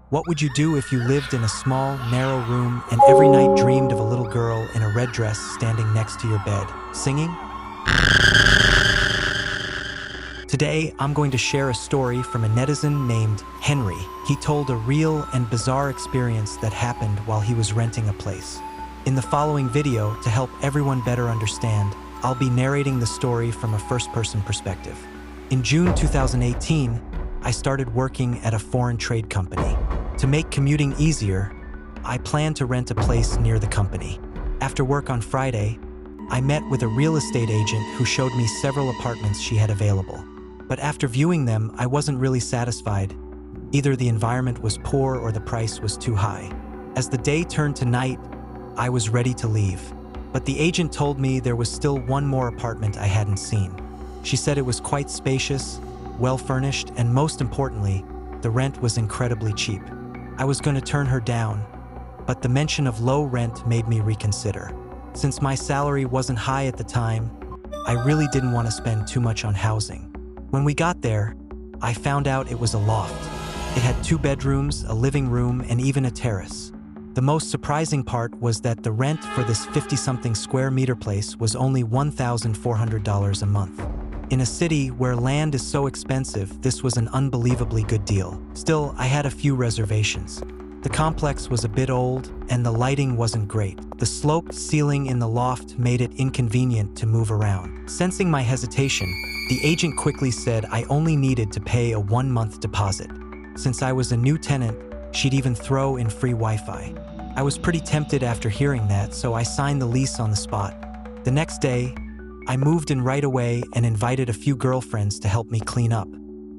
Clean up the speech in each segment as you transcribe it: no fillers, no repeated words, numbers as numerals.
What would you do if you lived in a small, narrow room and every night dreamed of a little girl in a red dress standing next to your bed, singing? Today, I'm going to share a story from a netizen named Henry. He told a real and bizarre experience that happened while he was renting a place. In the following video, to help everyone better understand, I'll be narrating the story from a first-person perspective. In June 2018, I started working at a foreign trade company. To make commuting easier, I planned to rent a place near the company. After work on Friday, I met with a real estate agent who showed me several apartments she had available. But after viewing them, I wasn't really satisfied. Either the environment was poor or the price was too high. As the day turned to night, I was ready to leave. But the agent told me there was still one more apartment I hadn't seen. She said it was quite spacious, well-furnished, and most importantly, the rent was incredibly cheap. I was going to turn her down, but the mention of low rent made me reconsider. Since my salary wasn't high at the time, I really didn't want to spend too much on housing. When we got there, I found out it was a loft. It had 2 bedrooms, a living room, and even a terrace. The most surprising part was that the rent for this 50-something square meter place was only $1,400 a month. In a city where land is so expensive, this was an unbelievably good deal. Still, I had a few reservations. The complex was a bit old, and the lighting wasn't great. The sloped ceiling in the loft made it inconvenient to move around. Sensing my hesitation, the agent quickly said I only needed to pay a 1-month deposit. Since I was a new tenant, she'd even throw in free Wi-Fi. I was pretty tempted after hearing that, so I signed the lease on the spot. The next day, I moved in right away and invited a few girlfriends to help me clean up.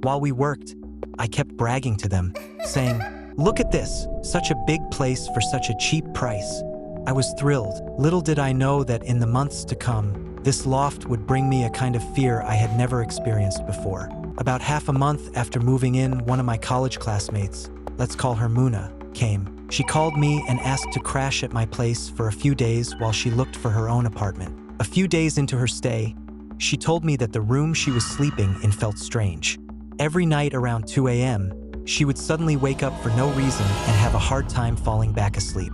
While we worked, I kept bragging to them, saying, "Look at this, such a big place for such a cheap price." I was thrilled. Little did I know that in the months to come, this loft would bring me a kind of fear I had never experienced before. About half a month after moving in, one of my college classmates, let's call her Muna, came. She called me and asked to crash at my place for a few days while she looked for her own apartment. A few days into her stay, she told me that the room she was sleeping in felt strange. Every night around 2 a.m., she would suddenly wake up for no reason and have a hard time falling back asleep.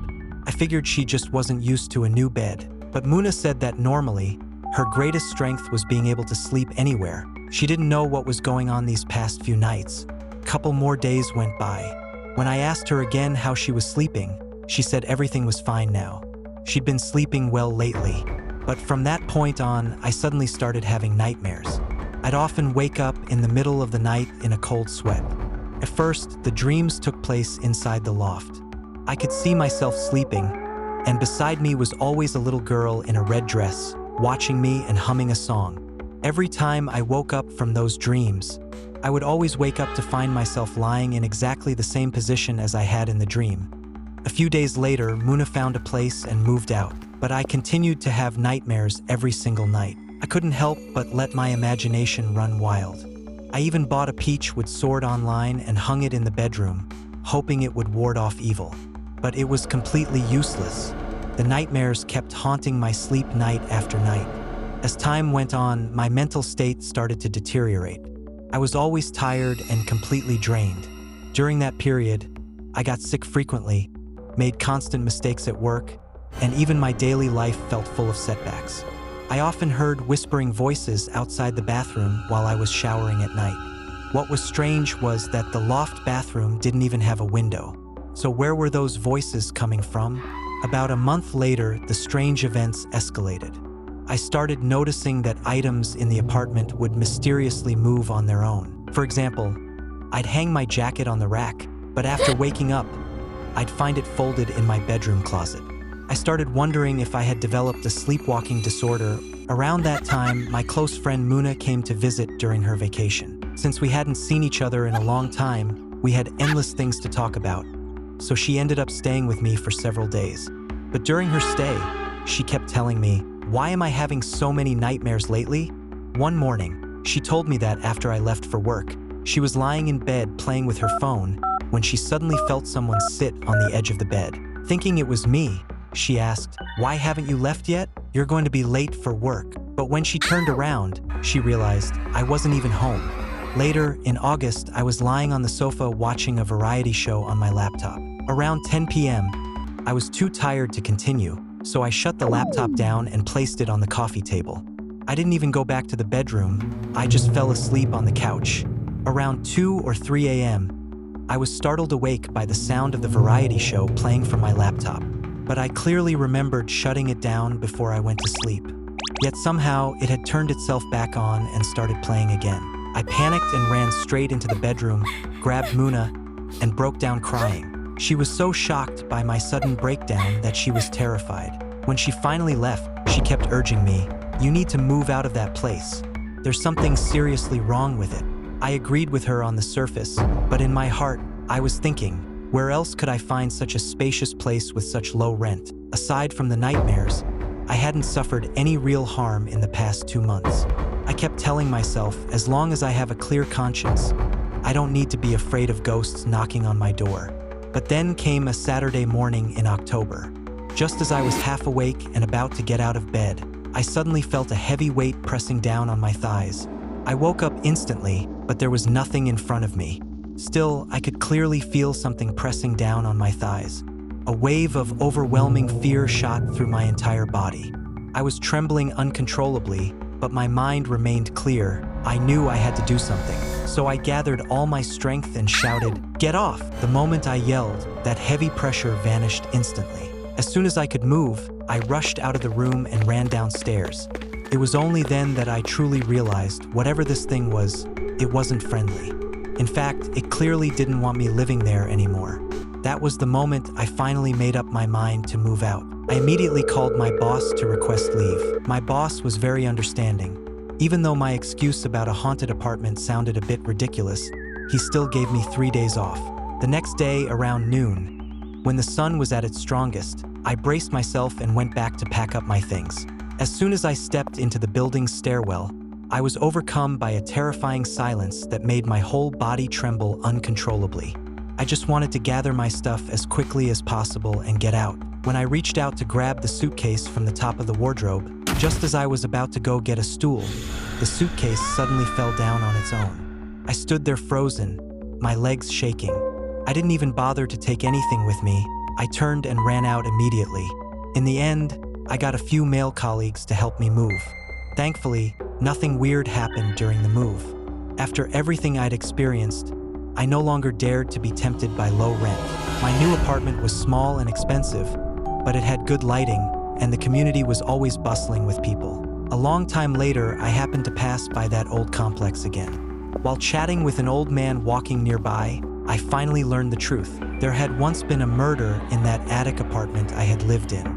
I figured she just wasn't used to a new bed, but Muna said that normally, her greatest strength was being able to sleep anywhere. She didn't know what was going on these past few nights. A couple more days went by. When I asked her again how she was sleeping, she said everything was fine now. She'd been sleeping well lately. But from that point on, I suddenly started having nightmares. I'd often wake up in the middle of the night in a cold sweat. At first, the dreams took place inside the loft. I could see myself sleeping, and beside me was always a little girl in a red dress, watching me and humming a song. Every time I woke up from those dreams, I would always wake up to find myself lying in exactly the same position as I had in the dream. A few days later, Muna found a place and moved out, but I continued to have nightmares every single night. I couldn't help but let my imagination run wild. I even bought a Peachwood sword online and hung it in the bedroom, hoping it would ward off evil. But it was completely useless. The nightmares kept haunting my sleep night after night. As time went on, my mental state started to deteriorate. I was always tired and completely drained. During that period, I got sick frequently, made constant mistakes at work, and even my daily life felt full of setbacks. I often heard whispering voices outside the bathroom while I was showering at night. What was strange was that the loft bathroom didn't even have a window. So where were those voices coming from? About a month later, the strange events escalated. I started noticing that items in the apartment would mysteriously move on their own. For example, I'd hang my jacket on the rack, but after waking up, I'd find it folded in my bedroom closet. I started wondering if I had developed a sleepwalking disorder. Around that time, my close friend Muna came to visit during her vacation. Since we hadn't seen each other in a long time, we had endless things to talk about. So she ended up staying with me for several days. But during her stay, she kept telling me, "Why am I having so many nightmares lately?" One morning, she told me that after I left for work, she was lying in bed playing with her phone when she suddenly felt someone sit on the edge of the bed. Thinking it was me, she asked, "Why haven't you left yet? You're going to be late for work." But when she turned around, she realized I wasn't even home. Later, in August, I was lying on the sofa watching a variety show on my laptop. Around 10 p.m., I was too tired to continue, so I shut the laptop down and placed it on the coffee table. I didn't even go back to the bedroom, I just fell asleep on the couch. Around 2 or 3 a.m., I was startled awake by the sound of the variety show playing from my laptop, but I clearly remembered shutting it down before I went to sleep. Yet somehow, it had turned itself back on and started playing again. I panicked and ran straight into the bedroom, grabbed Muna, and broke down crying. She was so shocked by my sudden breakdown that she was terrified. When she finally left, she kept urging me, "You need to move out of that place. There's something seriously wrong with it." I agreed with her on the surface, but in my heart, I was thinking, where else could I find such a spacious place with such low rent? Aside from the nightmares, I hadn't suffered any real harm in the past 2 months. I kept telling myself, as long as I have a clear conscience, I don't need to be afraid of ghosts knocking on my door. But then came a Saturday morning in October. Just as I was half awake and about to get out of bed, I suddenly felt a heavy weight pressing down on my thighs. I woke up instantly, but there was nothing in front of me. Still, I could clearly feel something pressing down on my thighs. A wave of overwhelming fear shot through my entire body. I was trembling uncontrollably, but my mind remained clear. I knew I had to do something. So I gathered all my strength and shouted, "Get off!" The moment I yelled, that heavy pressure vanished instantly. As soon as I could move, I rushed out of the room and ran downstairs. It was only then that I truly realized whatever this thing was, it wasn't friendly. In fact, it clearly didn't want me living there anymore. That was the moment I finally made up my mind to move out. I immediately called my boss to request leave. My boss was very understanding. Even though my excuse about a haunted apartment sounded a bit ridiculous, he still gave me 3 days off. The next day, around noon, when the sun was at its strongest, I braced myself and went back to pack up my things. As soon as I stepped into the building's stairwell, I was overcome by a terrifying silence that made my whole body tremble uncontrollably. I just wanted to gather my stuff as quickly as possible and get out. When I reached out to grab the suitcase from the top of the wardrobe, just as I was about to go get a stool, the suitcase suddenly fell down on its own. I stood there frozen, my legs shaking. I didn't even bother to take anything with me. I turned and ran out immediately. In the end, I got a few male colleagues to help me move. Thankfully, nothing weird happened during the move. After everything I'd experienced, I no longer dared to be tempted by low rent. My new apartment was small and expensive, but it had good lighting, and the community was always bustling with people. A long time later, I happened to pass by that old complex again. While chatting with an old man walking nearby, I finally learned the truth. There had once been a murder in that attic apartment I had lived in.